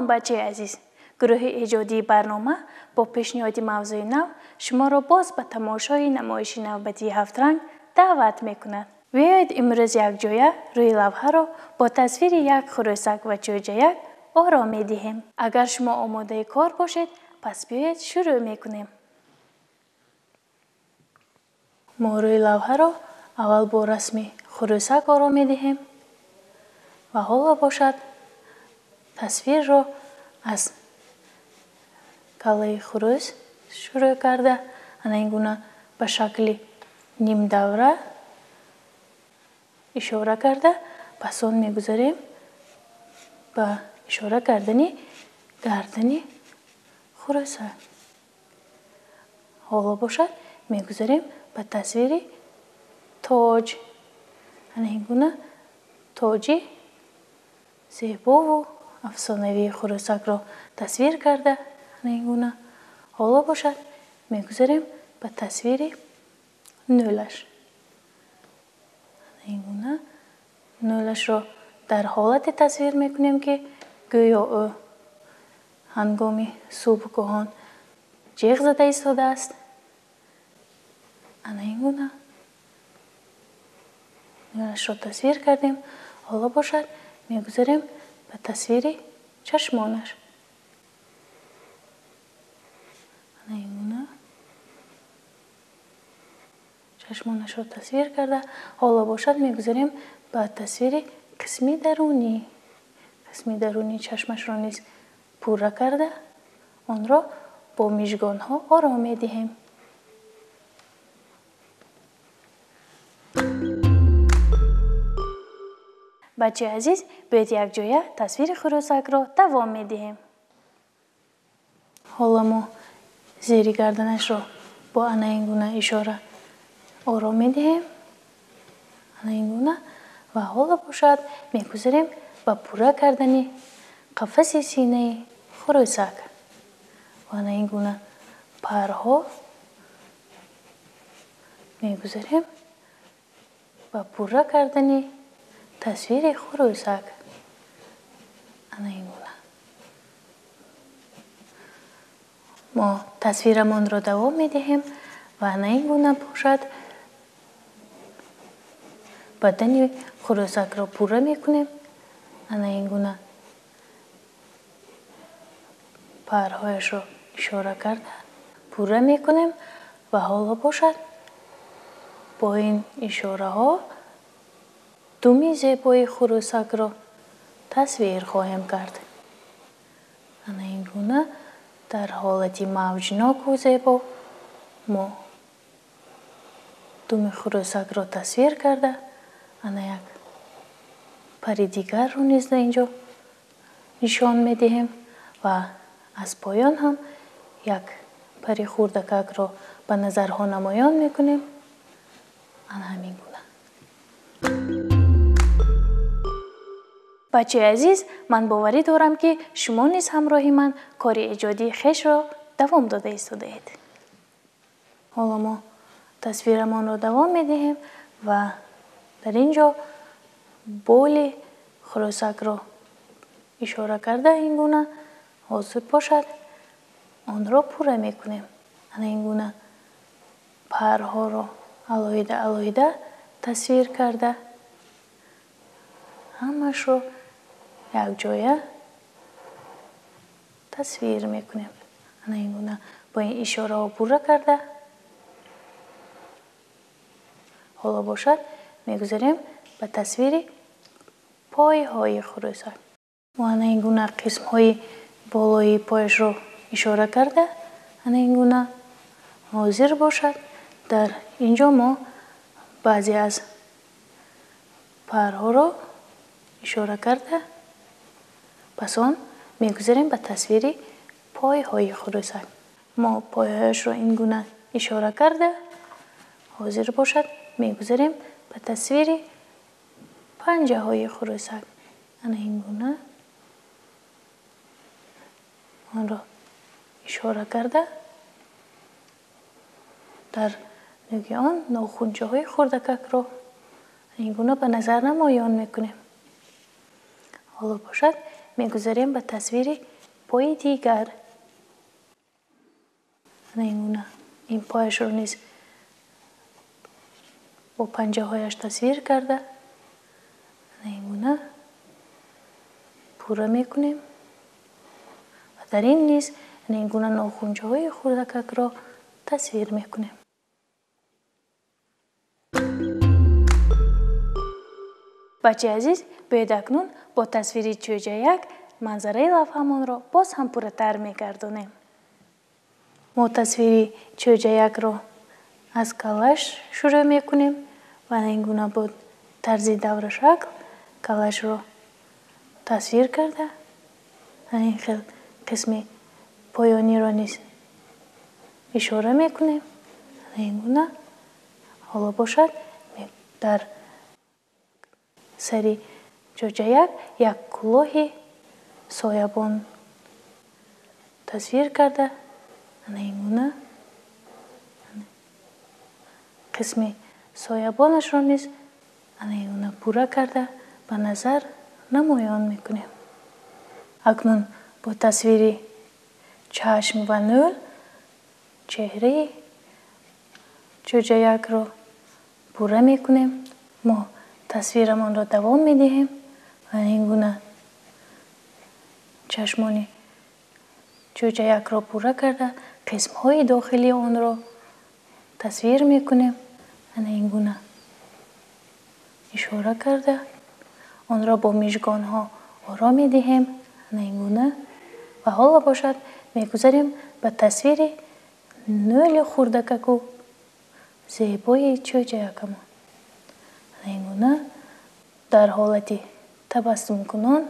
بچه عزیز، گروه ایجادی برنامه با پیشنهاد موضوع نو شما را باز به تماشای نمایش نوبتی هفت رنگ دعوت می‌کند. بیایید امروز یک جایه روی لوحه را با تصویر یک خروسک و جوجه‌ک آرام می‌دهیم. اگر شما آماده کار باشید، پس بیایید شروع می‌کنیم. ما روی لوحه را اول با رسم خروسک آرام می‌دهیم و حالا باشد تصویر را از کله خروس شروع کرده این گونه به شکل نیم دوره اشاره کرده پس آن میگذاریم به اشاره کردنی گردنی خروسک. حالا باشد میگذاریم به تصویر تاج این گونه تاجی زیبا و افسانوی خروسک را تصویر کرده این گونه. حالا باشد میگذاریم به تصویر نولش این گونه. نولش را در حالت تصویر میکنیم که گویا او هنگام صبحگاهان جیغ زده ایستاده است این گونه. نولش را تصویر کردیم. حالا باشد میگذاریم به تصویر چشمانش این گونه. چشمانش را تصویر کرده. حالا باشد میگذاریم به تصویر قسمی درونی چشمش را نیز پوره کرده آن را با میشگان ها آرام میدهیم. بچه عزیز، باید یک جایه تصویر خروسک را دوام میدهیم. حالا ما زیر گردنش را با این گونه اشاره آرام میدهیم این گونه و حالا باشد میگذاریم به پوره کردن قفس سینه خروسک و این گونه پرها میگذاریم به پوره کردن تصویر خروسک این گونه. ما تصویرمان را دوام میدهیم و این گونه باشد بدن خروسک را پوره میکنیم این گونه پرهایش را اشاره کرده پوره میکنیم و حالا باشد با این اشاره ها دومی زیبای خروسک را تصویر خواهیم کرد این گونه. در حالت موجناک و زیبا ما دوم خروسک را تصویر کرده یک پر دیگر رو نیز اینجا نشان میدهیم و از پایان هم یک پر خردکک را به نظرها نمایان میکنیم همین گونه. بچه عزیز، من باوری دارم که شما نیز همراه من کار ایجادی خویش را دوام داده ایستاده اید. حالا ما تصویرمان را دوام میدهیم و در اینجا بال خروسک را اشاره کرده این گونه حاضر باشد آن را پوره میکنیم این گونه پرها را علایده تصویر کرده همش رو یک جایه تصویر میکنیم این گونه با این اشاره ها پوره کرده. حالا باشد میگذاریم به تصویر پای های خروسک و این گونه قسم های بالای پایش رو اشاره کرده این گونه حاضر باشد. در اینجا ما بعضی از پرها رو اشاره کرده پس آن میگذاریم به تصویر پای های خروسک. ما پای هایش رو این گونه اشاره کرده حاضر باشد میگذاریم به تصویر پنجه های خروسک این گونه آن را اشاره کرده در نوک آن ناخنچه های خردکک را این گونه به نظر نمایان میکنیم. حالا باشد میگذاریم به تصویر پای دیگر این پایش رو نیز با پنجه هایش تصویر کرده اینگونه پوره میکنیم و در این نیز اینگونه ناخونچه های خردکک را تصویر میکنیم. بچه عزیز، باید اکنون با تصویر جوجه یک منظره لوحه‌مان را باز هم پوره تر میگردانیم. ما تصویر جوجه یک را از کلش شروع میکنیم و اینگونه با طرز دور شکل کلش را تصویر کرده این خیلی قسم پایانی را نیز اشاره میکنیم. اینگونه حالا باشد در سری جوجه یک کلاه سایبان تصویر کرده اینگونه قسم سایبانش را نیز اینگونه پوره کرده به نظر نمایان میکنیم. اکنون با تصویر چشم و نور چهره جوجه یک را پوره میکنیم. ما تصویرمان را دوام میدهیم و اینگونه چشمان جوجه یک را پوره کرده قسم های داخلی آن را تصویر میکنیم. اینگونه اشاره کرده آن را با میشگان ها آرام میدهیم اینگونه و حالا باشد میگذاریم به تصویر نول خردکک و زیبای جوجه یکمان. اینگونه در حالت تبسم کنان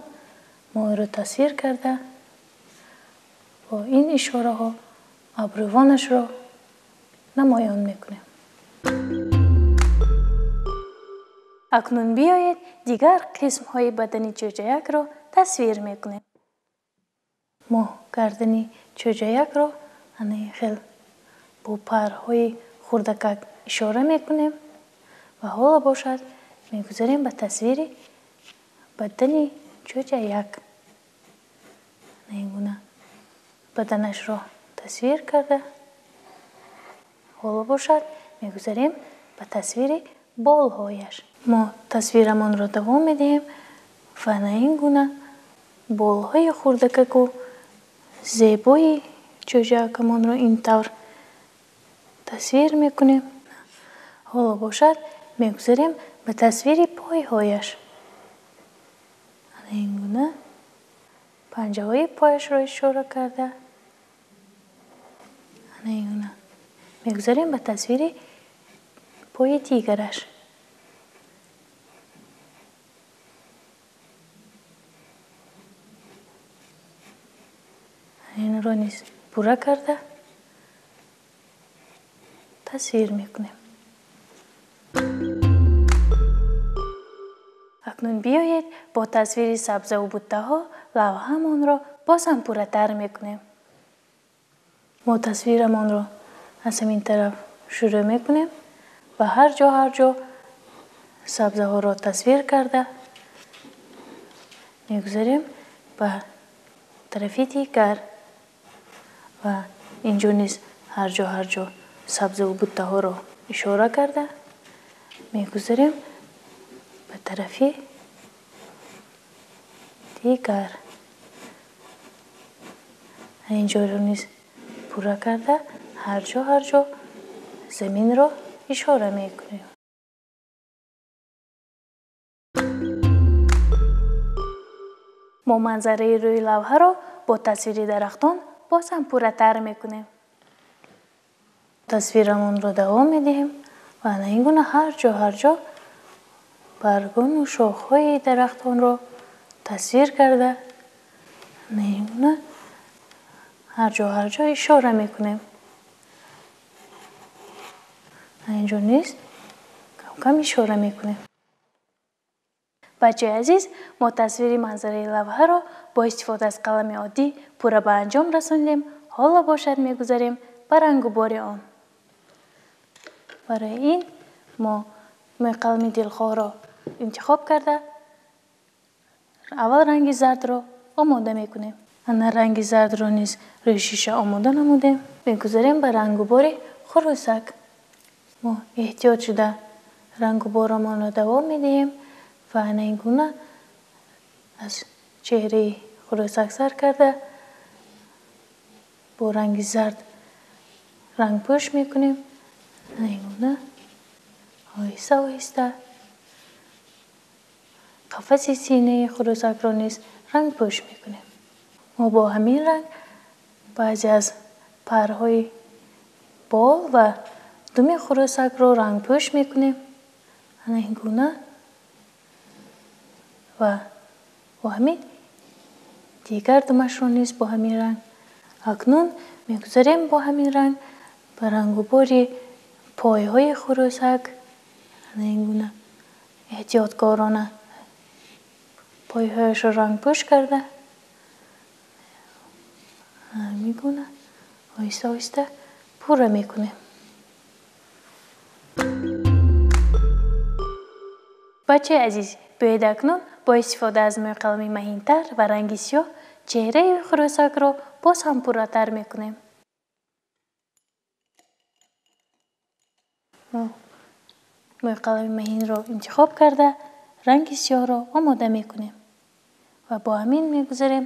ما را تصویر کرده با این اشاره ها ابروانش را نمایان میکنیم. اکنون بیایید دیگر قسم های بدن جوجه یک را تصویر میکنیم. ما گردن جوجه یک را خیلی با پرهای خردکک اشاره میکنیم و حالا باشد میگذاریم به تصویر بدن جوجه یک. اینگونه بدنش را تصویر کرده حالا باشد میگذاریم به تصویر بالهایش. ما تصویرمان را دوام میدهیم و اینگونه بالهای خردکک و زیبای جوجه یکمان را اینطور تصویر میکنیم. حالا باشد میگذاریم به تصویر پایهایش. اینگونه پنجه های پایش را اشاره کرده اینگونه میگذاریم به تصویر پای دیگرش. این را نیز پوره کرده تصویر میکنیم. اکنون بیایید با تصویر سبزه و بوته ها لوحه‌مان را باز هم پوره تر میکنیم. ما تصویرمان را از همین طرف شروع میکنیم و هر جا سبزه ها را تصویر کرده میگذاریم به طرف دیگر و اینجا نیز هر جا سبزه و بوته ها را اشاره کرده میگذاریم به طرف دیگر. اینجا رو نیز پوره کرده هر جا زمین را اشاره میکنیم. ما منظره روی لوحه را با تصویر درختان باز هم پوره تر میکنیم. تصویرمون را دوام میدهیم و اینگونه هر جا برگان و شاخهای درختان را تصویر کرده اینگونه هر جا اشاره میکنیم. اینجا نیست کم اشاره میکنیم. بچه عزیز، ما تصویر منظره لوحه را با استفاده از قلم عادی پوره به انجام رساندیم. حالا باشد میگذاریم به رنگ و بار آن. برای این ما قلم دلخواه را انتخاب کرده اول رنگ زرد را آماده میکنیم. ана ранги зардро низ рӯи шиша омода намудем. Мегузорем ба рангубори хурусак. мо эҳтиёт шуда рангуборамонро давом медиҳем ва ана ин гуна аз чеҳраи хурусак сар карда бо ранги зард рангпӯш мекунем. ана ин гуна оҳиста оҳиста қафаси синаи хурусакро низ рангпӯш мекунем. мо бо ҳамин ранг баъзе аз парҳои бол ва думи хурусакро рангпӯш мекунем. ана ин гуна ва бо ҳамин дигар думашро низ бо ҳамин ранг. акнун мегузорем бо ҳамин ранг ба рангубори пойҳои хурусак. ана ин гуна эҳтиёткорона пойҳояшро рангпӯш карда ҳамин гуна оҳиста оҳиста пурра мекунем. бачаи азиз, биёед акнун бо истифода аз мӯи қалами маҳинтар ва ранги сиёҳ чеҳраи хурусакро боз ҳам пурратар мекунем. мӯи қалами маҳинро интихоб карда ранги сиёҳро омода мекунем ва бо ҳамин мегузорем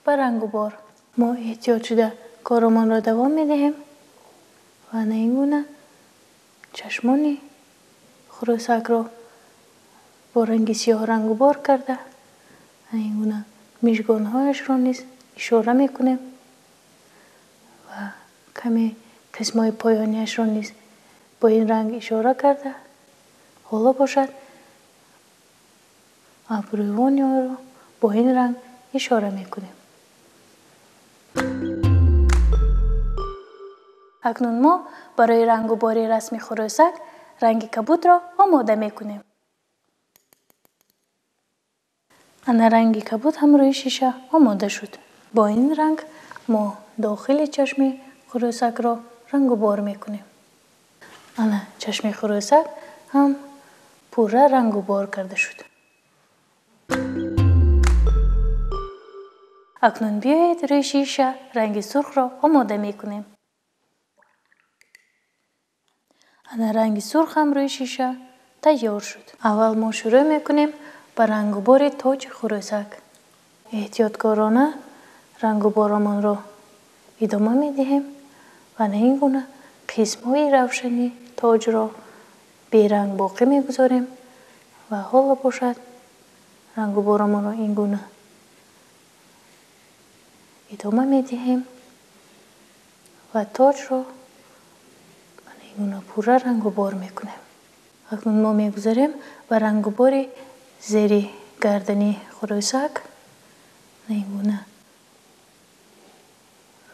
ба рангубор. мо эҳтиёт шуда коромонро давом медиҳем ва ана ин гуна чашмони хурусакро бо ранги сиёҳ рангубор карда ана ин гуна мижгонҳояшро низ ишора мекунем ва каме қисмҳои поёнияшро низ бо ин ранг ишора карда ҳоло бошад абрӯйвонро бо ин ранг ишора мекунем. акнун мо барои рангубори расми хурусак ранги кабудро омода мекунем. ана ранги кабуд ҳам рӯи шиша омода шуд. бо ин ранг мо дохили чашми хурусакро рангубор мекунем. ана чашми хурусак ҳам пурра рангубор карда шуд. акнун биёед рӯи шиша ранги сурхро омода мекунем. ана ранги сурх ҳам рӯи шиша тайёр шуд. аввал мо шурӯъ мекунем ба рангубори тоҷи хурусак. эҳтиёткорона рангуборамонро идома медиҳем ва ана ин гуна қисмҳои равшани тоҷро беранг боқӣ мегузорем ва ҳоло бошад рангуборамонро ин гуна идома медиҳем ва тоҷро ана ин гуна пурра рангубор мекунем. акнун мо мегузорем ба рангубори зери гардани хурусак. ана ин гуна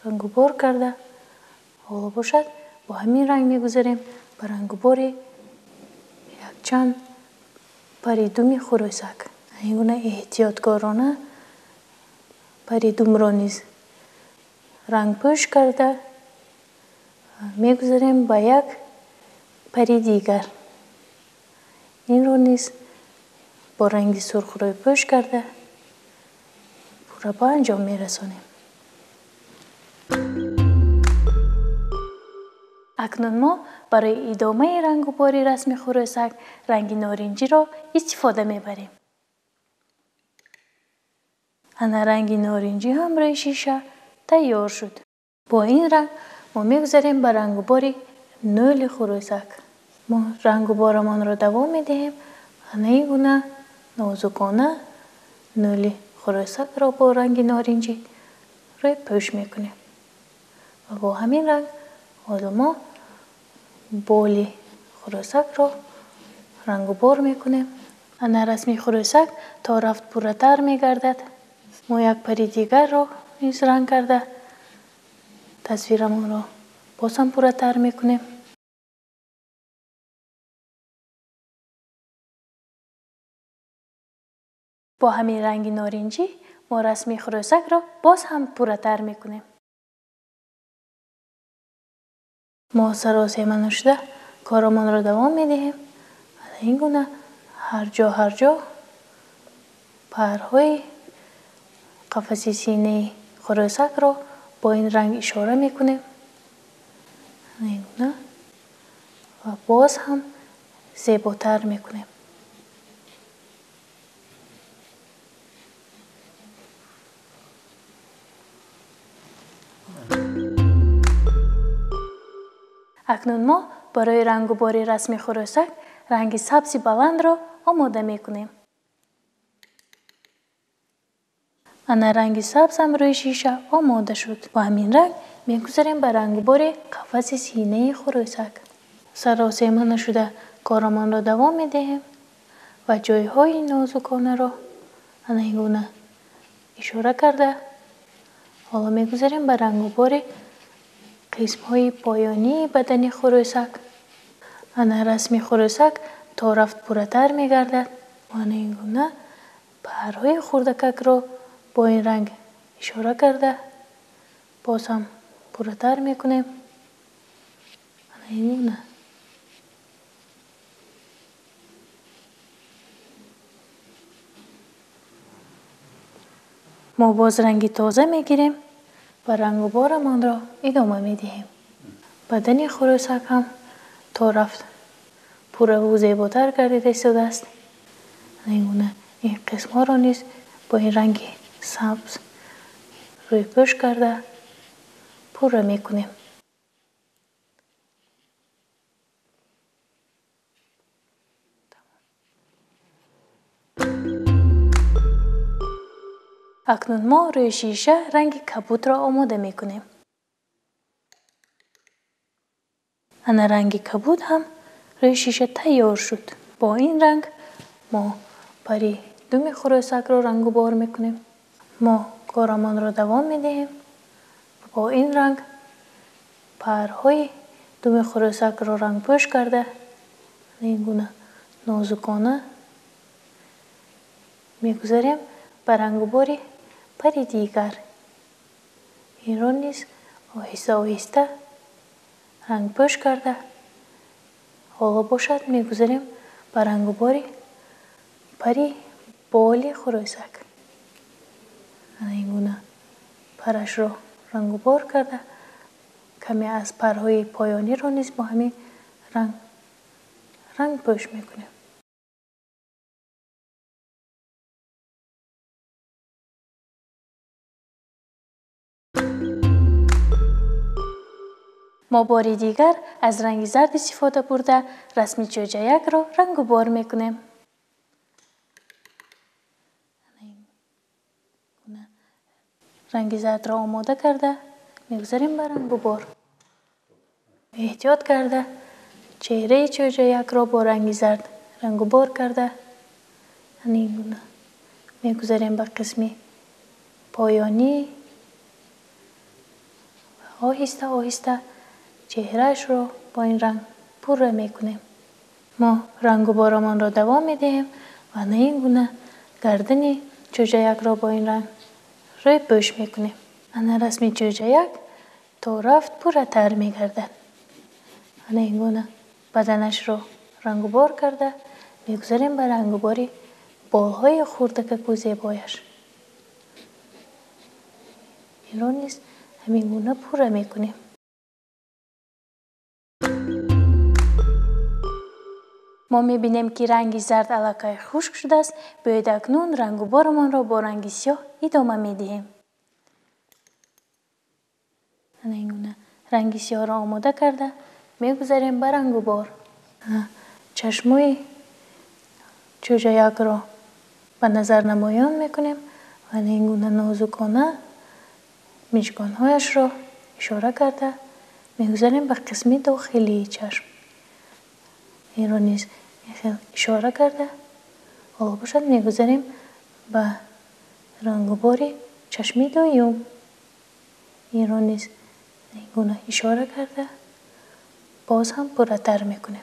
рангубор карда ҳоло бошад бо ҳамин ранг мегузорем ба рангубори якчанд пари думи хурусак. ана ин гуна эҳтиёткорона пари думро низ рангпӯш карда мегузорем ба як пари дигар. инро низ бо ранги сурх рӯйпӯш карда пурра ба анҷом мерасонем. акнун мо барои идомаи рангубори расми хурусак ранги норинҷиро истифода мебарем. ана ранги норинҷӣ ҳам рӯи шиша тайёр шуд. бо ин ранг мо мегузарем ба рангубори нӯли хурусак. мо рангуборамонро давом медиҳем. ана ин гуна нозукона нӯли хурусакро бо ранги норинҷӣ рӯйпӯш мекунем ва бо ҳамин ранг ҳоло мо боли хурусакро рангубор мекунем. ана расми хурусак то рафт пурратар мегардад. мо як пари дигарро низ ранг карда тасвирамонро боз ҳам пурратар мекунем. бо ҳамин ранги норинҷӣ мо расми хурусакро боз ҳам пурратар мекунем. мо саросема нушда коромонро давом медиҳем. ана ин гуна ҳар ҷо парҳои قفس سینه خروسک رو با این رنگ اشاره میکنیم. اینگونه و باز هم زیباتر میکنیم. اکنون ما برای رنگ و بار رسم خروسک رنگ سبز بلند را آماده میکنیم. انا رنگ سبز هم روی شیشه آماده شد. با همین رنگ میگذاریم به رنگ و بار قفس سینه خروسک. سراسیمه نشده کارمان را دوام میدهیم و جایهای نازکانه را اینگونه اشاره کرده حالا میگذاریم به رنگ و بار قسم‌های پایانی بدن خروسک. انا رسم خروسک تا رفت پورتر میگردد و اینگونه پرهای خردکک را با این رنگ اشاره کرده باز هم پورتر میکنیم. اینگونه ما باز رنگی تازه میگیریم و رنگ و بارمان را ادامه میدهیم. بدن خروسک هم تا رفت پوره و زیباتر گردیده شده است. اینگونه این قسم ها را نیز با این رنگ سبز روی پوش کرده پوره میکنیم. اکنون ما روی شیشه رنگ کبود را آماده میکنیم. انا رنگ کبود هم روی شیشه تیار شد. با این رنگ ما پری دم خروسک را رنگ و بار میکنیم. ما کارمان را دوام میدهیم. با این رنگ پرهای دم خروسک را رنگ پوش کرده اینگونه نازکانه میگذاریم به رنگ و بار پری دیگر. این را نیز آهسته آهسته رنگ پوش کرده حالا باشد میگذاریم به رنگ و بار پری بال خروسک. اینگونه پرش را رنگ و بار کرده کمی از پرهای پایانی را نیز با همین رنگ پوش میکنیم. ما باری دیگر از رنگ زرد استفاده برده رسم جوجه یک را رنگ و بار میکنیم. رنگ زرد را آماده کرده میگذاریم بر رنگ و بار. احتیاط کرده چهره جوجه یک را با رنگ زرد رنگ و بار کرده اینگونه میگذاریم به قسم پایانی و آهسته آهسته چهرهش را با این رنگ پوره میکنیم. ما رنگ و بارمان را دوام میدهیم و اینگونه گردن جوجه یک را با این رنگ روی پوش میکنیم. انا رسم جوجه یک تا رفت پوره تر میگردد. اینگونه بدنش را رنگ و بار کرده میگذاریم به رنگ و بار بالهای خردکک و زیبایش. این را نیز همینگونه پوره میکنیم. ما میبینیم که رنگ زرد الکی خشک شده است. باید اکنون رنگ و بارمان را با رنگ سیاه ادامه میدهیم. اینگونه رنگ سیاه را آماده کرده میگذاریم به رنگ و بار. چشمای جوجه یک را به نظر نمایان میکنیم و اینگونه نازکانه میچکانهایش را اشاره کرده میگذاریم به قسم داخلی چشم. این را نیز اشاره کرده حالا باشد میگذاریم به رنگ و بار چشم دوم. این را نیز اینگونه اشاره کرده باز هم پورتر میکنیم.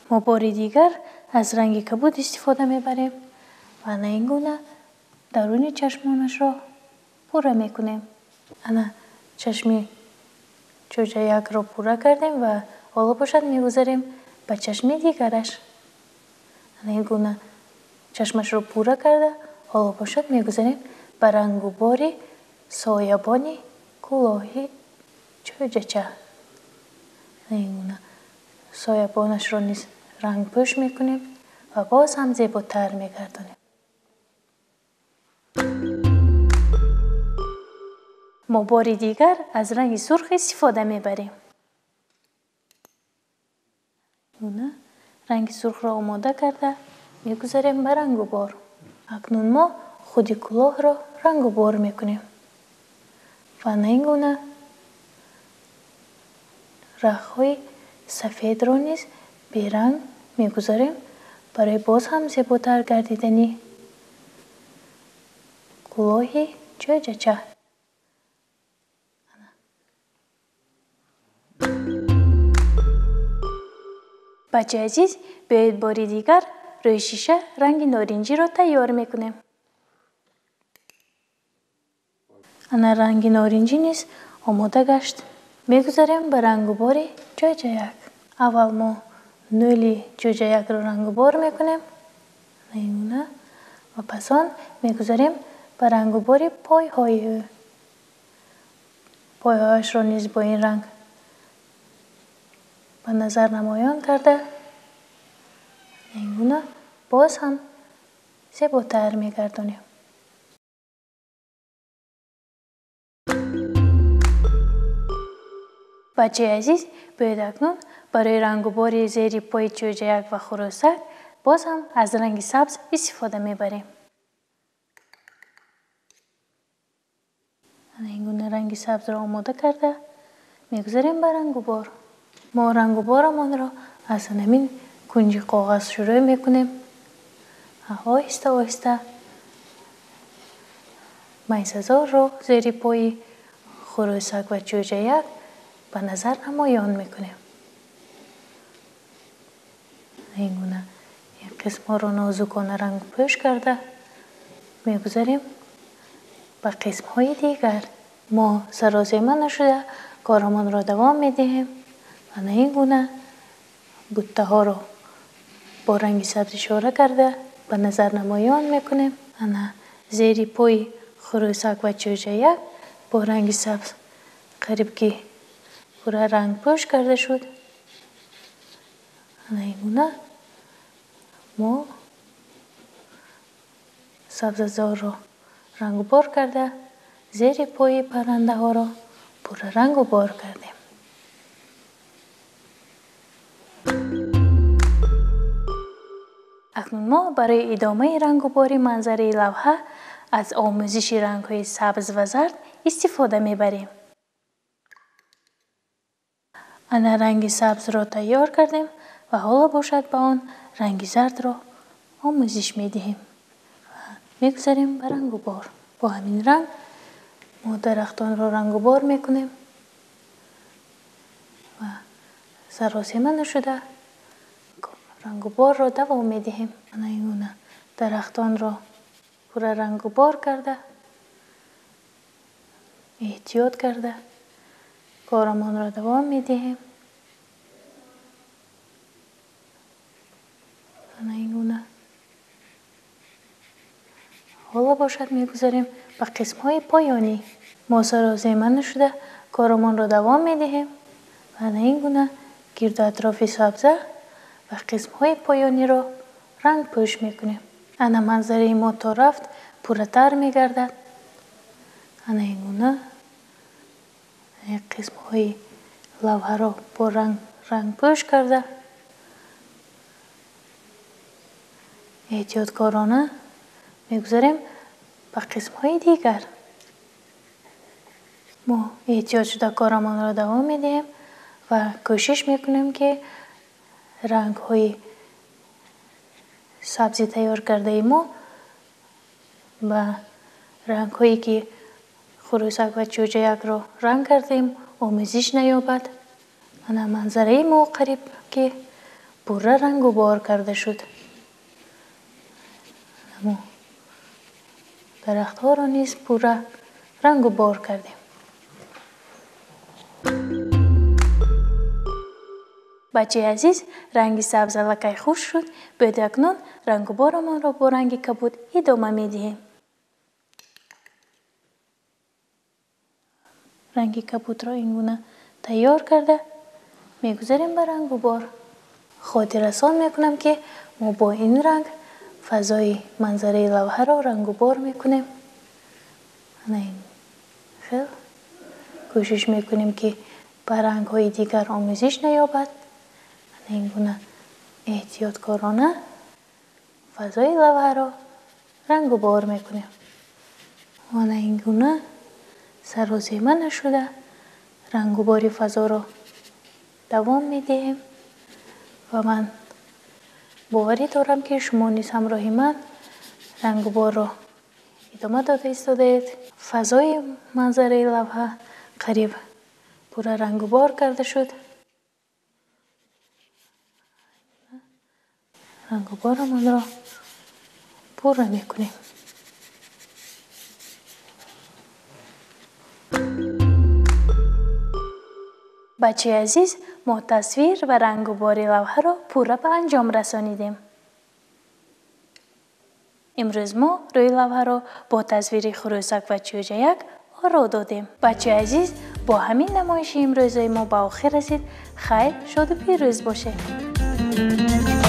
ما بار دیگر از رنگ کبود استفاده میبریم و اینگونه درون چشمانش را پوره میکنیم. انا چشم جوجه یک را پوره کردیم و حالا باشد میگذاریم به چشم دیگرش. اینگونه чашмашро пура карда, ҳоло бошад мегузарем ба рангу бори соябони кӯлоҳи чӯҷача. Наигуна соябонашро низ рангпӯш мекунем ва боз ҳам зеботар мегардонем. мо бори дигар аз ранги сурх истифода мебарем. ранги сурхро омода карда мегузарем ба рангу бор. акнун мо худи кӯлоҳро рангу бор мекунем ва на ин гуна рахҳои сафедро низ беранг мегузарем барои боз ҳам зеботар гардидани кӯлоҳи чӯҷача. бачаи азиз, биёед бори дигар рӯи шиша ранги норинҷиро тайёр мекунем. ана ранги норинҷӣ низ омода гашт. мегузарем ба рангу бори ҷӯҷаяк. аввал мо нӯли ҷӯҷаякро рангу бор мекунем. наигуна ва пас он мегузарем ба рангу бори пойҳои ӯ. пойҳояшро низ бо ин ранг ба назар намоён карда наигуна боз ҳам зеботар мегардонем. бачаи азиз, биёед акнун барои рангу бори зери пои чӯҷаяк ва хурусак боз ҳам аз ранги сабз истифода мебарем. ин гуна ранги сабзро омода карда мегузарем ба рангу бор. мо рангу борамонро аз ҳамин кунҷи коғаз шурӯъ мекунем. оҳиста оҳиста майзазорро зери пои хурусак ва чӯҷаяк ба назар намоён мекунем. ин гуна қисмҳоро нозукона рангпӯш карда мегузарем ба қисмҳои дигар. мо сарозема нашуда корамонро давом медиҳем. ана ин гуна буттаҳоро бо ранги сабз ишора карда ба назар намоён мекунем. ана зери пои хурусак ва чӯҷаяк бо ранги сабз қариб ки пурра рангпӯш карда шуд. ана ин гуна мо сабзазорро рангу бор карда зери пои паррандаҳоро пурра рангу бор кардем. акнун мо барои идомаи рангубори манзараи лавҳа аз омӯзиши рангҳои сабз ва зард истифода мебарем. ана ранги сабзро тайёр кардем ва ҳоло бошад ба он ранги зардро омӯзиш медиҳем. мегузарем ба рангу бор. бо ҳамин ранг мо дарахтонро рангу бор мекунем ва саросема нашуда рангу борро давом медиҳем. ана ин гуна дарахтонро пурра рангу бор карда эҳтиёт карда корамонро давом медиҳем. ана ин гуна ҳоло бошад мегузарем ба қисмҳои поёнӣ. мо сарозема нашуда корамонро давом медиҳем. ана ин гуна гирду атрофи сабза ва қисмҳои поёниро рангпӯш мекунем. ана манзараи мо то рафт пурратар мегардад. ана ин гуна қисмҳои лавҳаро бо рангпӯш карда эҳтиёткорона мегузарем ба қисмҳои дигар. мо эҳтиёт шуда корамонро давом медиҳем ва кӯшиш мекунем ки рангҳои сабзи тайёр кардаи мо ба рангҳое ки хурусак ва чӯҷаякро ранг кардаем омӯзиш наёбад. ана манзараи мо қариб ки пурра рангу бор карда шуд. мо дарахтҳоро низ пурра рангу бор кардем. بچه عزیز رنگ سبز لکه خوش شد. باید اکنون رنگ و بارمان را با رنگ کبود ادامه می دهیم. رنگ کبود را این گونه تیار کرده می گذاریم به رنگ و بار. خاطررسان می کنم که ما با این رنگ فضای منظره لوحه را رنگ و بار می کنیم. خیلی کوشش می کنیم که با رنگ های دیگر آمیزش نیابد. این گونه احتیاطکارانه فضای لوحه را رنگ و بار می کنیم. این گونه سرازیمه نشده رنگ و باری فضا را دوام می دهیم و من باوری دارم که شما نیز همراه من رنگ و بار را ادامه داده ایستادید. فضای منظره لوحه قریب پورا رنگ و بار کرده شد. رنگ و بارمان را پورا می کنیم. بچه عزیز، ما تصویر و رنگ و بار لوحه را پورا به انجام رسانیدیم. امروز ما روی لوحه را با تصویر خروسک و چوجک آرا دادیم. بچه عزیز، با همین نمایش امروزی ما به آخر رسید. خیر، شاد و پیروز باشید.